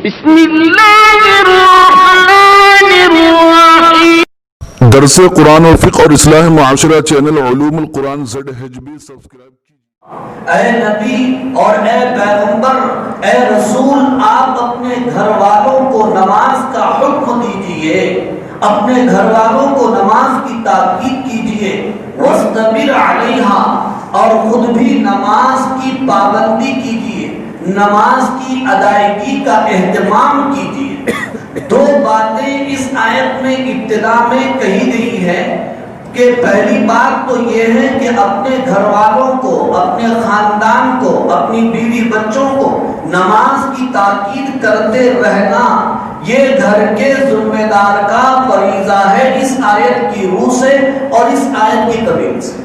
بسم اللہ الرحمن الرحیم۔ درس قرآن و فقہ اور اصلاح معاشرہ چینل علوم القرآن ZHB سبسکرائب کیجئے۔ اے نبی اور اے پیغمبر، اے رسول، آپ اپنے گھر والوں کو نماز کا حکم دیجئے، اپنے گھر والوں کو نماز کی تاکید کیجئے، وَاسْتَبِرْ عَلَيْهَا، اور خود بھی نماز کی پابندی کیجئے، نماز کی ادائیگی کا اہتمام کیجئے۔ دو باتیں اس آیت میں ابتدا میں کہی گئی ہے کہ پہلی بات تو یہ ہے کہ اپنے گھر والوں کو، اپنے خاندان کو، اپنی بیوی بچوں کو نماز کی تاکید کرتے رہنا یہ گھر کے ذمہ دار کا فریضہ ہے، اس آیت کی روح سے اور اس آیت کی قبیل سے۔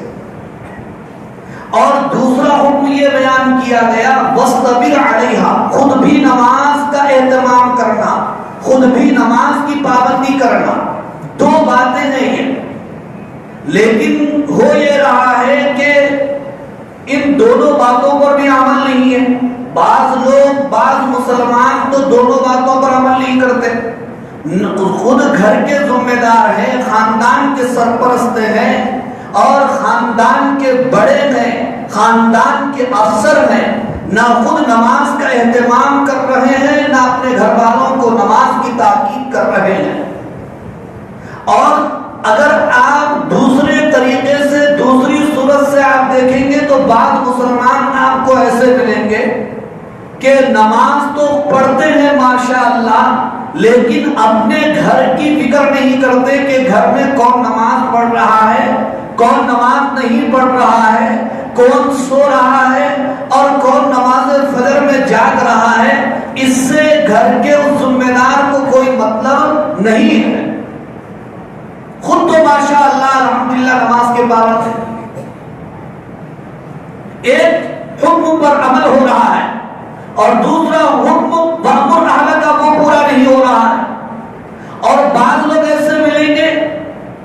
اور دوسرا حکم یہ بیان کیا گیا وَاسْتَبِرْ عَلَيْهَا، خود بھی نماز کا اہتمام کرنا، خود بھی نماز کی پابندی کرنا۔ دو باتیں ہیں یہ، لیکن ہو یہ رہا ہے کہ ان دونوں باتوں پر بھی عمل نہیں ہے۔ بعض لوگ، بعض مسلمان تو دونوں باتوں پر عمل نہیں کرتے، خود گھر کے ذمہ دار ہیں، خاندان کے سرپرست ہیں اور خاندان کے بڑے ہیں، خاندان کے افسر ہیں، نہ خود نماز کا اہتمام کر رہے ہیں، نہ اپنے گھر والوں کو نماز کی تاکید کر رہے ہیں۔ اور اگر آپ دوسرے طریقے سے، دوسری صورت سے آپ دیکھیں گے تو بعض مسلمان آپ کو ایسے ملیں گے کہ نماز تو پڑھتے ہیں ماشاءاللہ، لیکن اپنے گھر کی فکر نہیں کرتے کہ گھر میں کون نماز پڑھ رہا ہے، کون نماز نہیں پڑھ رہا ہے، کون سو رہا ہے اور کون نماز فجر میں جاگ رہا ہے۔ اس سے گھر کے اس ذمہ دار کو کوئی مطلب نہیں ہے، خود تو ماشاءاللہ الحمدللہ نماز کے پابند ہے۔ ایک حکم پر عمل ہو رہا ہے اور دوسرا حکم وَأْمُرْ أَهْلَكَ کا وہ پورا نہیں ہو رہا ہے۔ اور بعض لوگ ایسے ملیں گے،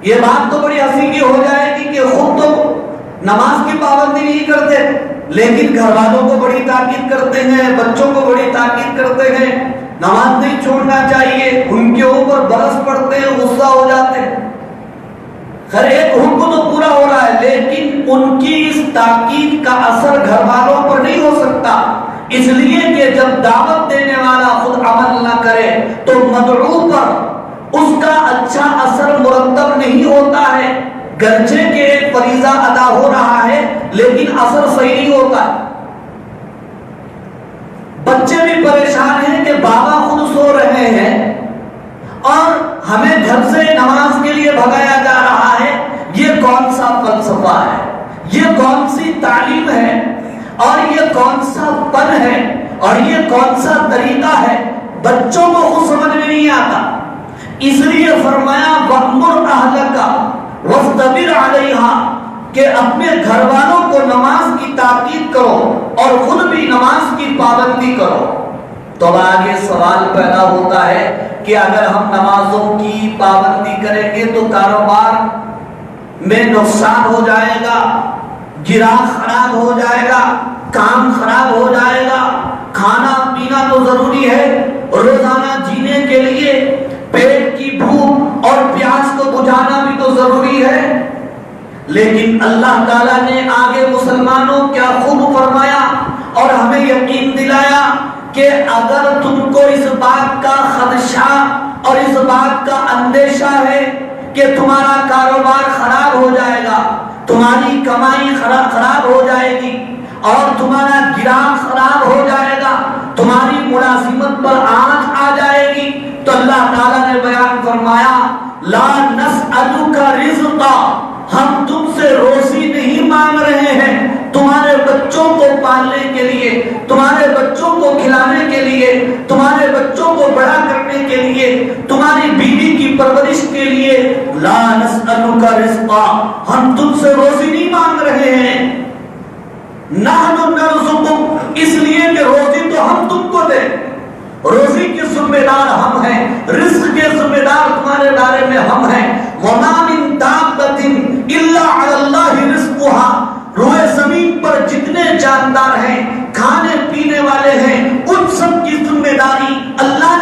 یہ بات تو بڑی ہنسی کی ہو جائے گی کہ خود تو نماز کی پابندی نہیں کرتے لیکن گھر والوں کو بڑی تاکید کرتے ہیں، بچوں کو بڑی تاکید کرتے ہیں، نماز نہیں چھوڑنا چاہیے، ان کے اوپر برس پڑتے ہیں، غصہ ہو جاتے ہیں۔ خیر ایک حکم تو پورا ہو رہا ہے لیکن ان کی اس تاکید کا اثر گھر والوں پر نہیں ہو سکتا، اس لیے کہ جب دعوت دینے والا خود عمل نہ کرے تو مدعو پر اس کا اچھا اثر مرتب نہیں ہوتا ہے، گرچہ کہ ایک فریضہ ادا ہو رہا ہے لیکن اثر صحیح نہیں ہوتا۔ بچے بھی پریشان ہیں کہ بابا خود سو رہے ہیں اور ہمیں گھر سے نماز کے لیے بھگایا جا رہا ہے، یہ کون سا فلسفہ ہے، یہ کون سی تعلیم ہے اور یہ کون سا فن ہے اور یہ کون سا طریقہ ہے، بچوں کو خود سمجھ میں نہیں آتا۔ اس لیے فرمایا وَأْمُرْ أَهْلَكَ وَاسْتَبِرْ عَلَيْهَا کہ اپنے گھر والوں کو نماز کی تاکید کرو اور خود بھی نماز کی پابندی کرو۔ تو آگے سوال پیدا ہوتا ہے کہ اگر ہم نمازوں کی پابندی کریں گے تو کاروبار میں نقصان ہو جائے گا، گراہ خراب ہو جائے گا، کام خراب ہو جائے گا، کھانا پینا تو ضروری ہے، روزانہ جینے کے لیے پیٹ کی بھوک اور پیاس کو بجھانا بھی تو ضروری ہے۔ لیکن اللہ تعالیٰ نے آگے مسلمانوں کیا خوب فرمایا اور ہمیں یقین دلایا کہ اگر تم کو اس بات کا خدشہ اور اس بات کا اندیشہ ہے کہ تمہارا کاروبار خراب ہو جائے گا، تمہاری کمائی خراب ہو جائے گی اور تمہارا گراہ خراب ہو جائے گا، تمہاری ملازمت پر آنچ آ جائے گی، تو اللہ تعالیٰ نے بیان فرمایا لا نسألک رزقا، ہم تم سے روزی نہیں مانگ رہے ہیں، تمہارے بچوں کو پالنے کے لیے، تمہارے بچوں کو کھلانے کے لیے، تمہارے بچوں کو بڑا کرنے کے لیے، تمہاری بیوی کی پرورش کے لیے، لا نسألک رزقا، ہم تم سے روزی نہیں مانگ رہے ہیں، نحن نرزقک، اس لیے کہ روزی تو ہم تم کو دیں، روزی کے ذمہ دار ہم ہیں، رزق کے ذمہ دار تمہارے بارے میں ہم ہیں۔ وَمَا مِن دَابَّةٍ إِلَّا عَلَى اللَّهِ رِزْقُهَا، روئے زمین پر جتنے جاندار ہیں، کھانے پینے والے ہیں، ان سب کی ذمہ داری اللہ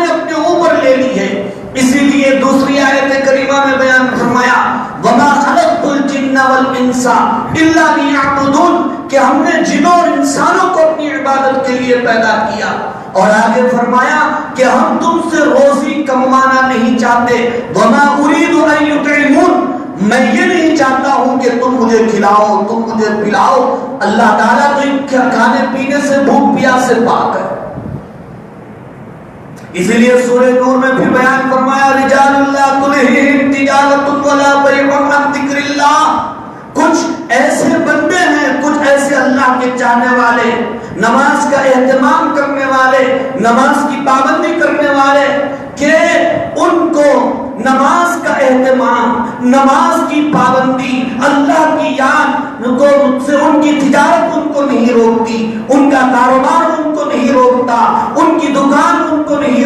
والانس الا لیعبدون کہ ہم نے جنوں اور انسانوں کو اپنی عبادت کے لیے پیدا کیا. اور آگے فرمایا کہ ہم تم سے روزی کموانا نہیں چاہتے. وما اريد ان يطعمون میں یہ نہیں چاہتا ہوں کہ تم مجھے کھلاؤ تم مجھے پلاؤ. اللہ تعالیٰ تو کھانے پینے سے بھوک پیاس سے پاک ہے. اسی لیے سورہ نور میں پھر بیان فرمایا رجال اللہ تلہم تجارت ولا بیع عن ذکر اللہ. کچھ ایسے بندے ہیں کچھ ایسے اللہ کے چاہنے والے نماز کا اہتمام کرنے والے نماز کی پابندی کرنے والے کہ ان کو نماز کا اہتمام نماز کی پابندی اللہ کی یاد کو سے ان کی تجارت ان کو نہیں روکتی ان کا کاروبار ان کو نہیں روکتا ان کی دکان ان کو نہیں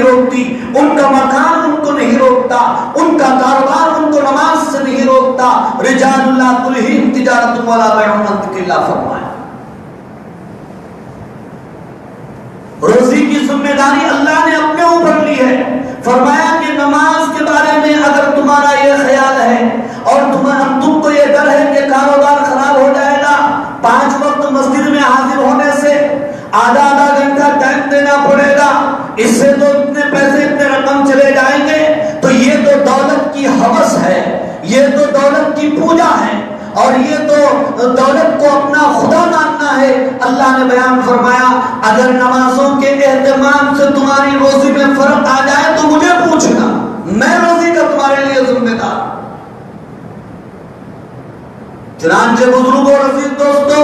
روکتی ان کا مکان ان کو نہیں روکتا ان کا کاروبار ان کو نماز سے نہیں روکتا. رجال اللہ تلہم تجارت ولا بیع عن ذکر اللہ فرمایا. روزی کی ذمہ داری اللہ نے اپنے اوپر لی ہے. فرمایا کہ نماز کے بارے میں اگر تمہارا یہ خیال ہے اور تم کو یہ ڈر ہے کہ کاروبار خراب ہو جائے گا 5 وقت مسجد میں حاضر ہونے سے آدھا گھنٹہ ٹائم دینا پڑے گا اس سے تو اتنے پیسے اتنے رقم چلے جائیں گے تو یہ تو دولت کی ہوس ہے یہ تو دولت کی پوجا ہے اور یہ تو دولت کو اپنا خدا ماننا ہے. اللہ نے بیان فرمایا اگر نمازوں کے اہتمام سے تمہاری روزی میں فرق آ جائے تو مجھے پوچھنا میں روزی کا تمہارے لیے ذمہ دار. چنانچہ بزرگوں اور عزیز دوستو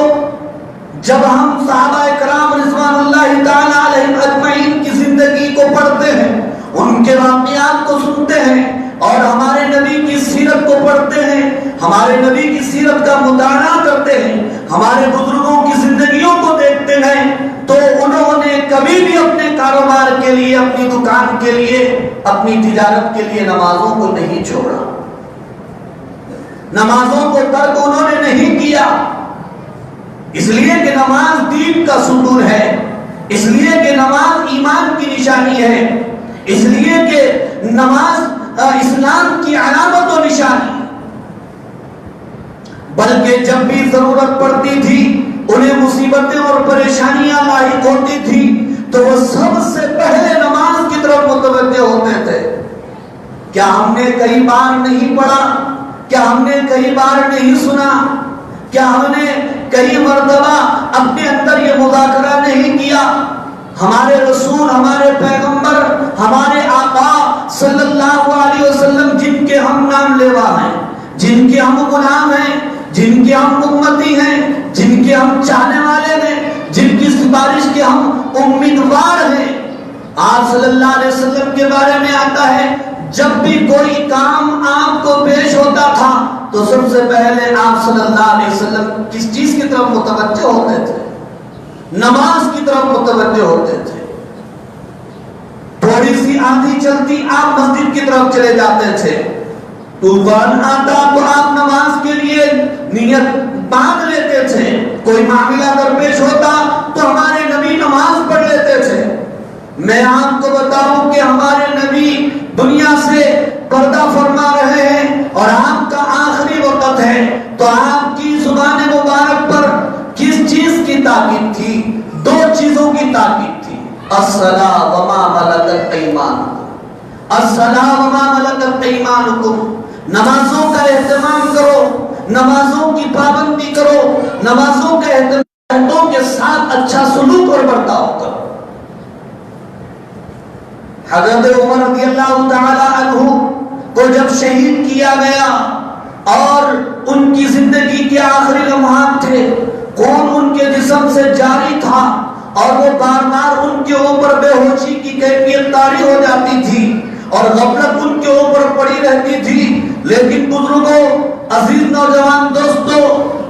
جب ہم صحابہ کرام رضوان اللہ تعالی علیہم اجمعین کی زندگی کو پڑھتے ہیں ان کے واقعات کو سنتے ہیں اور ہمارے نبی کی سیرت کو پڑھتے ہیں ہمارے نبی کی سیرت کا مطالعہ کرتے ہیں ہمارے بزرگوں کی زندگیوں کو دیکھتے ہیں تو انہوں نے کبھی بھی اپنے کاروبار کے لیے اپنی دکان کے لیے اپنی تجارت کے لیے نمازوں کو نہیں چھوڑا. نمازوں کو ترک انہوں نے نہیں کیا اس لیے کہ نماز دین کا ستون ہے اس لیے کہ نماز ایمان کی نشانی ہے اس لیے کہ نماز اسلام کی علامت و نشانی. بلکہ جب بھی ضرورت پڑتی تھی انہیں مصیبتیں اور پریشانیاں لاحق ہوتی تھی تو وہ سب سے پہلے نماز کی طرف متوجہ ہوتے تھے. کیا ہم نے کئی بار نہیں پڑھا کیا ہم نے کئی بار نہیں سنا کیا ہم نے کئی مرتبہ اپنے اندر یہ مذاکرہ نہیں کیا ہمارے رسول ہمارے پیغمبر ہمارے آقا صلی اللہ علیہ وسلم جن کے ہم نام لیوا ہیں جن کے ہم غلام ہیں جن کے ہم امتی ہیں جن کے ہم چاہنے والے ہیں جن کی سفارش کے ہم امیدوار ہیں. آپ صلی اللہ علیہ وسلم کے بارے میں آتا ہے جب بھی کوئی کام آپ کو پیش ہوتا تھا تو سب سے پہلے آپ صلی اللہ علیہ وسلم کس چیز کی طرف متوجہ ہوتے تھے نماز کی طرف متوجہ ہوتے تھے. تھوڑی سی آندھی چلتی آپ مسجد کی طرف چلے جاتے تھے طوفان آتا تو آپ نماز کے لیے نیت باندھ لیتے تھے کوئی معاملہ درپیش ہوتا تو ہمارے نبی نماز پڑھ لیتے تھے. میں آپ کو بتاؤں کہ ہمارے نبی دنیا سے پردہ فرما رہے ہیں اور آپ کا آخری وقت ہے تو آپ کی زبان مبارک پر کس چیز کی تاکید تھی 2 چیزوں کی تاکید تھی الصلاۃ وما ملکت ایمانکم الصلاۃ وما ملکت ایمانکم. نمازوں کا اہتمام کرو نمازوں کی پابندی کرو نمازوں کے اہتمام کے ساتھ اچھا سلوک اور برتاؤ کرو. حضرت عمر رضی اللہ تعالی عنہ کو جب شہید کیا گیا اور ان کی زندگی کے آخری لمحات تھے خون ان کے جسم سے جاری تھا اور وہ بار بار ان کے اوپر بے ہوشی کی کیفیت طاری ہو جاتی تھی اور غفلت ان کے اوپر پڑی رہتی تھی. لیکن بزرگوں عزیز نوجوان دوستوں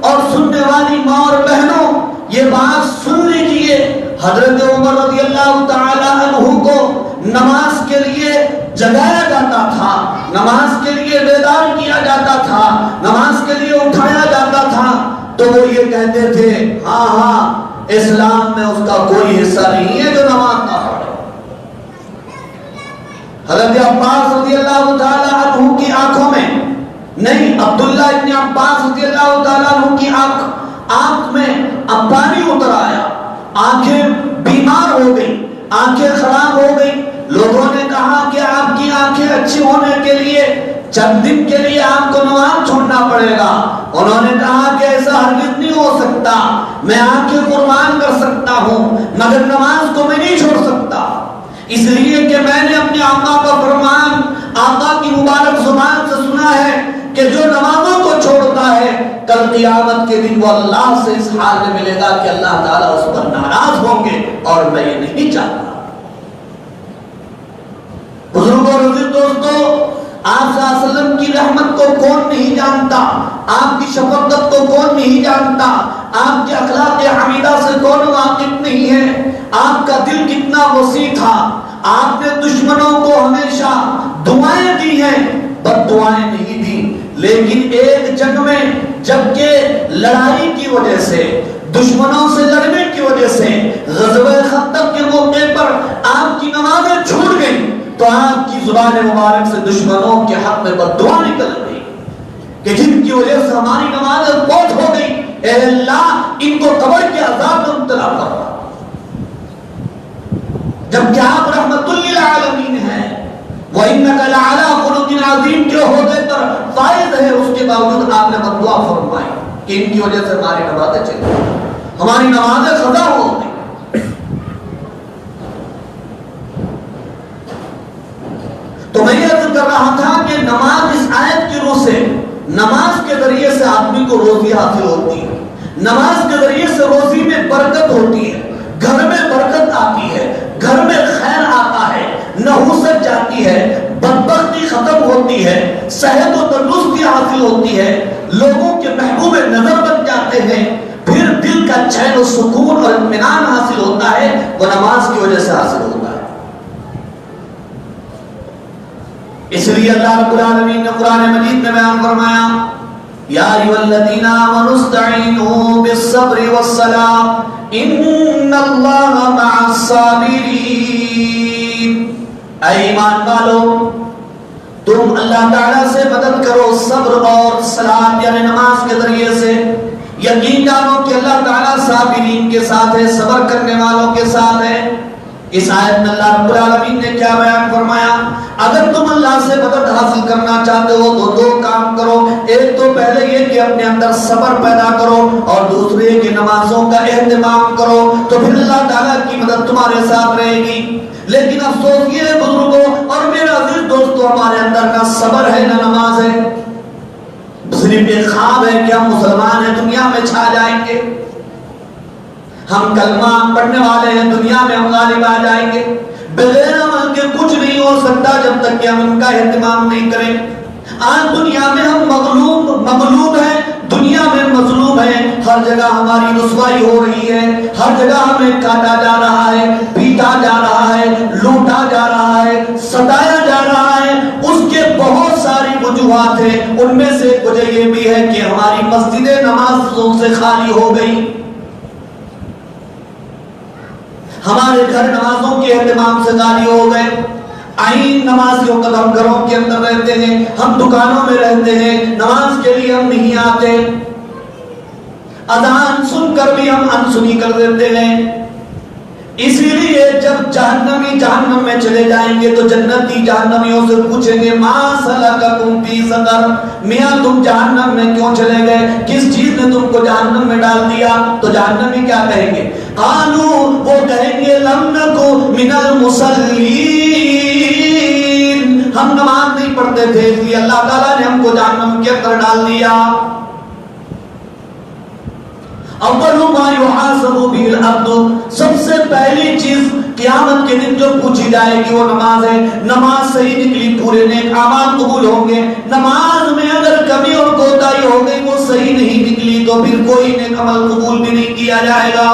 اور سننے والی ماں اور بہنوں یہ بات سن لیجئے حضرت عمر رضی اللہ تعالی عنہ کو نماز کے لیے جگایا جاتا تھا نماز کے لیے بیدار کیا جاتا تھا نماز کے لیے اٹھایا جاتا تھا تو وہ یہ کہتے تھے ہاں اسلام میں اس کا کوئی حصہ نہیں ہے جو نماز نہ پڑھے. حضرت عباس رضی اللہ تعالی عنہ کی آنکھوں میں نہیں، عبداللہ ابن عباس رضی اللہ تعالیٰ عنہ کی آنکھ میں اب پانی اتر آیا، آنکھیں بیمار ہو گئی، آنکھیں خراب ہو گئی. لوگوں نے کہا کہ آپ کی آنکھیں اچھی ہونے کے لیے چند دن کے لیے آپ کو نماز چھوڑنا پڑے گا. انہوں نے کہا کہ ایسا ہرگز نہیں ہو سکتا، میں آنکھیں قربان کر سکتا ہوں مگر نماز کو میں نہیں چھوڑ سکتا، اس لیے کہ میں نے اپنے آقا کا فرمان آقا کی مبارک زبان سے سنا ہے کہ جو نمازوں کو چھوڑتا ہے کل قیامت کے دن وہ اللہ سے اس حال میں ملے گا کہ اللہ تعالیٰ اس پر ناراض ہوں گے، اور میں یہ نہیں چاہتا. بزرگوں اور عزیز دوستو، آپ صلی اللہ علیہ وسلم کی رحمت کو کون نہیں جانتا، آپ کی شفقت کو کون نہیں جانتا، آپ کے اخلاق حمیدہ سے کون واقف نہیں ہے. آپ کا دل کتنا وسیع تھا، آپ نے دشمنوں کو ہمیشہ دعائیں دی ہیں، بد دعائیں نہیں دی. لیکن ایک جنگ میں جبکہ لڑائی کی وجہ سے، دشمنوں سے لڑنے کی وجہ سے غزوہ خندق کے موقع پر آپ کی نمازیں چھوٹ گئیں تو آپ کی زبان مبارک سے دشمنوں کے حق میں بد دعا نکل گئی کہ جن کی وجہ سے ہماری نمازیں فوت ہو گئی، اے اللہ ان کو قبر کے عذاب میں مبتلا فرما. جبکہ آپ رحمت للعالمین ہیں، وَإِنَّكَ لَعَلَىٰ خُلُقٍ عَظِيمٍ کے عہدے پر فائز ہے، اس کے باوجود آپ نے بد دعا فرمائی کہ ان کی وجہ سے ہماری نمازیں چلی، ہماری نمازیں قضا ہو گئی. تو میں یہ عرض کر رہا تھا کہ نماز اس آیت کی روح سے، نماز کے ذریعے سے آدمی کو روزی حاصل ہوتی ہے، نماز کے ذریعے سے روزی میں برکت ہوتی ہے، گھر میں برکت آتی ہے، گھر میں خیر آتا ہے، نحوست جاتی ہے، بدبختی ختم ہوتی ہے، صحت و تندرستی حاصل ہوتی ہے، لوگوں کے محبوب نظر بن جاتے ہیں، پھر دل کا چین و سکون اور اطمینان حاصل ہوتا ہے، وہ نماز کی وجہ سے حاصل ہوتا ہے. اس لیے اللہ رب العالمین نے قرآن مجید میں بیان فرمایا، یا ایھا الذین آمنوا استعینوا بالصبر والصلاۃ ان اللہ مع الصابرین. اے ایمان والو، تم اللہ تعالیٰ سے مدد کرو صبر اور صلاۃ یعنی نماز کے ذریعے سے. یقین جانو کہ اللہ تعالیٰ صابرین کے ساتھ ہے، صبر کرنے والوں کے ساتھ ہے. اس آیت میں اللہ رب العالمین نے کیا بیان فرمایا؟ اگر تم اللہ سے مدد حاصل کرنا چاہتے ہو تو دو کام کرو. ایک تو پہلے یہ کہ اپنے اندر صبر پیدا کرو، اور دوسرے کہ نمازوں کا اہتمام کرو، تو پھر اللہ تعالیٰ کی مدد تمہارے ساتھ رہے گی. لیکن افسوس یہ ہے بزرگوں اور میرے عزیز دوستو، ہمارے اندر نہ صبر ہے نہ نماز ہے. صرف ایک خواب ہے کہ ہم مسلمان ہیں، دنیا میں چھا جائیں گے، ہم کلمہ پڑھنے والے ہیں، دنیا میں ہم غالب آ جائیں گے. بغیر عمل کے کچھ نہیں ہو سکتا جب تک کہ ہم ان کا اہتمام نہیں کریں. آج دنیا میں ہم مغلوب ہیں، دنیا میں مظلوم ہیں، ہر جگہ ہماری رسوائی ہو رہی ہے، ہر جگہ ہمیں کاٹا جا رہا ہے، پیٹا جا رہا ہے، لوٹا جا رہا ہے، ستایا جا رہا ہے. اس کے بہت ساری وجوہات ہیں، ان میں سے ایک وجہ یہ بھی ہے کہ ہماری مسجدیں نمازوں سے خالی ہو گئی، ہمارے گھر نمازوں کے اہتمام سے خالی ہو گئے. آئین نماز کے وقت ہم گھروں کے اندر رہتے ہیں، ہم دکانوں میں رہتے ہیں، نماز کے لیے ہم نہیں آتے، اذان سن کر بھی ہم انسنی کر دیتے ہیں. اسی لیے جب جہنمی جہنم میں چلے جائیں گے تو جنتی جہنمیوں سے پوچھیں گے ما سلککم فی سقر، میاں تم جہنم میں کیوں چلے گئے، کس چیز نے تم کو جہنم میں ڈال دیا؟ تو جہنمی کیا کہیں گے؟ قالوا، وہ کہیں گے لم نکو من المصلین، ہم نماز نہیں پڑھتے تھے اس لیے اللہ تعالیٰ نے ہم کو جہنم کے اندر ڈال دیا. اول ما یحاسب به العبد، سب سے پہلی چیز قیامت کے دن جو پوچھی جائے گی وہ نماز ہے. نماز صحیح نکلی پورے نیک اعمال قبول ہوں گے، نماز میں اگر کمی اور کوتاہی ہو گئی وہ صحیح نہیں نکلی تو پھر کوئی نیک عمل قبول بھی نہیں کیا جائے گا.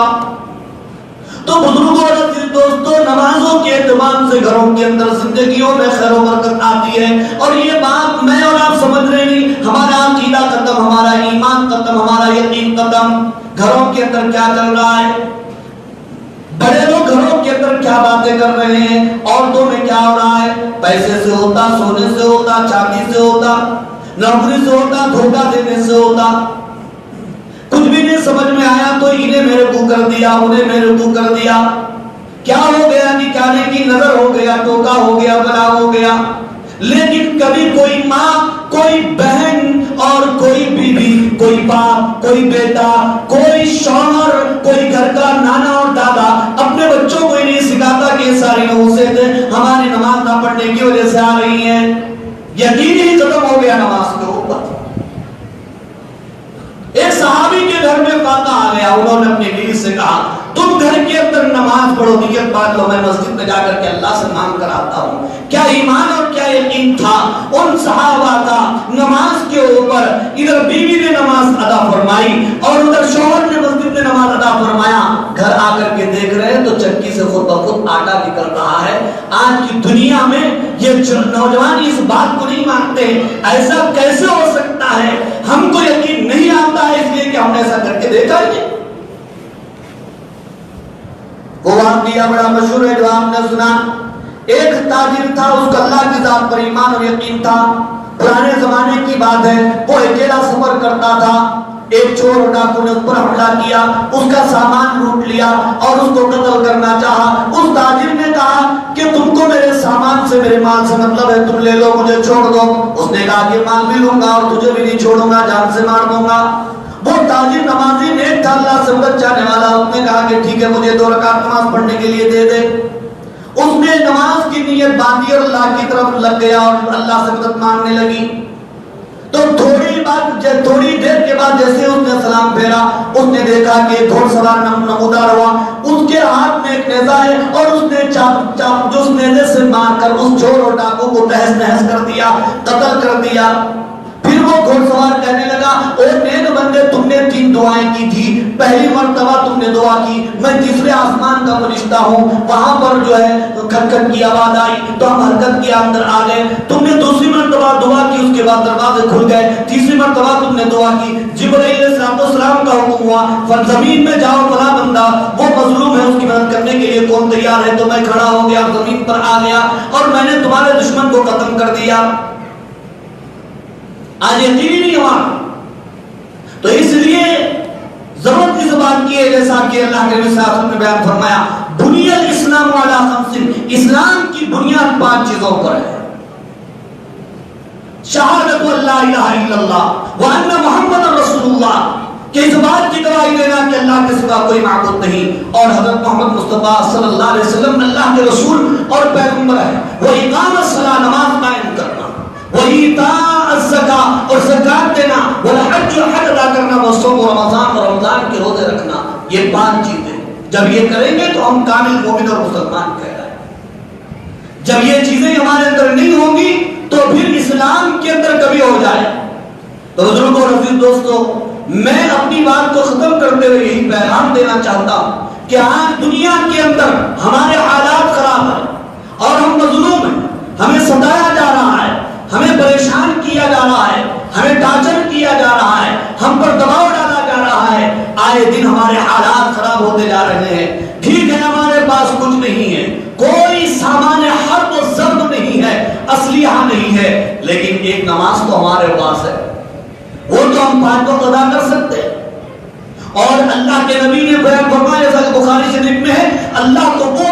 تو بزرگوں اور دوستوں، نمازوں کے اہتمام سے گھروں کے اندر زندگیوں میں خیر و برکت آتی ہے. اور یہ بات میں اور آپ سمجھ رہے نہیں، ہمارا عقیدہ ختم، ہمارا ایمان ختم، ہمارا یقین ختم. گھروں کے اندر کیا چل رہا ہے؟ بڑے لوگ گھروں کے اندر کیا باتیں کر رہے ہیں، عورتوں میں کیا ہو رہا ہے؟ پیسے سے ہوتا، سونے سے ہوتا، چاندی سے ہوتا. نوکری سے ہوتا، دھوکہ دینے سے ہوتا. کچھ بھی نہیں سمجھ میں آیا تو انہیں میرے کو کر دیا، انہیں میرے کو کر دیا. کیا ہو گیا؟ نکالنے کی نظر ہو گیا، ٹوکا ہو گیا، بلا ہو گیا. لیکن کبھی کوئی ماں، کوئی بہن اور کوئی بیوی، کوئی باپ، کوئی بیٹا، کوئی شوہر، کوئی گھر کا نانا اور دادا اپنے بچوں کو ہی نہیں سکھاتا کہ یہ ساری نحوستیں ہماری نماز نہ پڑھنے کی وجہ سے آ رہی ہیں. یقین ہی ختم ہو گیا نماز کے اوپر. ایک صحابی کے گھر میں فاقہ آ گیا. انہوں نے اپنی بیوی سے کہا تم گھر کے اندر نماز پڑھو، نیت بات لو، میں مسجد میں جا کر کے اللہ سے مانگ کر آتا ہوں. کیا ایمان اور کیا یقین تھا ان صحابہ کا نماز کے اوپر. ادھر بیوی نے نماز ادا فرمائی اور ادھر شوہر نے مسجد میں نماز ادا فرمایا. گھر آ کر کے دیکھ رہے ہیں تو چکی سے خود بخود آٹا نکل رہا ہے. آج کی دنیا میں یہ نوجوان اس بات کو نہیں مانتے. ایسا کیسے ہو سکتا ہے؟ ہم کو یقین نہیں آتا ہے اس لیے کہ ہم نے ایسا کر کے دیکھا ہی. وہ واقعہ بڑا مشہور ہے جو آپ نے سنا. ایک تاجر تھا، اس کا اللہ کی ذات پر ایمان اور یقین تھا. پرانے زمانے کی بات ہے، وہ اکیلا سفر کرتا تھا. ایک چور اور ڈاکو نے اس پر حملہ کیا، اس کا سامان لوٹ لیا اور اس کو قتل کرنا چاہا. اس تاجر نے کہا کہ تم کو میرے سامان سے، میرے مال سے مطلب ہے، تم لے لو، مجھے چھوڑ دو. اس نے کہا کہ مال بھی لوں گا اور تجھے بھی نہیں چھوڑوں گا، جان سے مار دوں گا. وہ تاجر نمازی نیک تھا، اللہ سے مدد چاہنے والا. اس نے کہا کہ ٹھیک ہے، مجھے 2 رکعت نماز پڑھنے کے لیے دے دے. اس نے نماز کی نیت باندھی اور اللہ کی طرف لگ گیا اور اللہ سے مدد مانگنے لگی. تو تھوڑی دیر کے بعد جیسے اس نے سلام پھیرا، اس نے دیکھا کہ گھوڑ سوار نمودار ہوا. اس کے ہاتھ میں ایک نیزہ ہے اور اس نے جو اس نیزے سے مار کر اس چور اور ڈاکو کو تہس نہس کر دیا، قتل کر دیا. پھر وہ گھوڑ سوار کہنے لگا اے نیک بندے، تم نے 3 دعائیں کی تھی. پہلی مرتبہ تم نے دعا کی میں تیسرے آسمان کا فرشتہ ہوں، وہاں پر جو ہے کھٹ کھٹ کی آواز آئی تو ہم حرکت کے اندر آ گئے. تم نے دوسری مرتبہ دعا کی، اس کے بعد دروازے کھل گئے. تیسری مرتبہ تم نے دعا کی، جبرائیل علیہ السلام کا حکم ہوا زمین میں جاؤ، فلاں بندہ وہ مظلوم ہے، اس کی مدد کرنے کے لیے کون تیار ہے؟ تو میں کھڑا ہو گیا، زمین پر آ گیا اور میں نے تمہارے دشمن کو ختم کر دیا. آج یقین نہیں ہوا. تو اس لیے ضرورت اس بات کی ہے، جیسا کہ اللہ کے نبی صلی اللہ علیہ وسلم نے بیان فرمایا بنی الاسلام علی 5. اسلام کی بنیاد 5 چیزوں پر ہے. شہادت اللہ الہ الا اللہ وان محمد رسول اللہ، کہ اس بات کی گواہی دینا کہ اللہ کے سوا کوئی معبود نہیں اور حضرت محمد مصطفیٰ صلی اللہ علیہ وسلم اللہ کے رسول اور پیغمبر ہے. وہ اقام الصلاۃ، نماز قائم کرنا، وَإِيتَاءَ الزَّكَاةَ اور زکات دینا، وَالْحَجُّ حج ادا کرنا، وَصَوْمُ رمضان اور رمضان کے روزے رکھنا. یہ 5 چیزیں جب یہ کریں گے تو ہم کامل مومن اور مسلمان کہلائیں. جب یہ چیزیں ہمارے اندر نہیں ہوں گی تو پھر اسلام کے اندر کبھی ہو جائے. تو بزرگوں اور عزیز دوستو، میں اپنی بات کو ختم کرتے ہوئے یہی پیغام دینا چاہتا ہوں کہ آج دنیا کے اندر ہمارے حالات خراب ہیں اور ہم مظلوم ہیں. ہمیں ستایا جا رہا ہے، ہمیں پریشان کیا جا رہا ہے، ہمیں ٹارچر کیا جا رہا ہے، ہم پر دباؤ ڈالا جا رہا ہے. آئے دن ہمارے حالات خراب ہوتے جا رہے ہیں. ٹھیک ہے ہمارے پاس کچھ نہیں ہے، کوئی سامان حرب و ضرب نہیں ہے، اسلحہ نہیں ہے، لیکن ایک نماز تو ہمارے پاس ہے. وہ تو ہم 5 وقت ادا کر سکتے ہیں. اور اللہ کے نبی نے بیان فرمایا جیسا کہ بخاری شریف میں ہے، اللہ کو وہ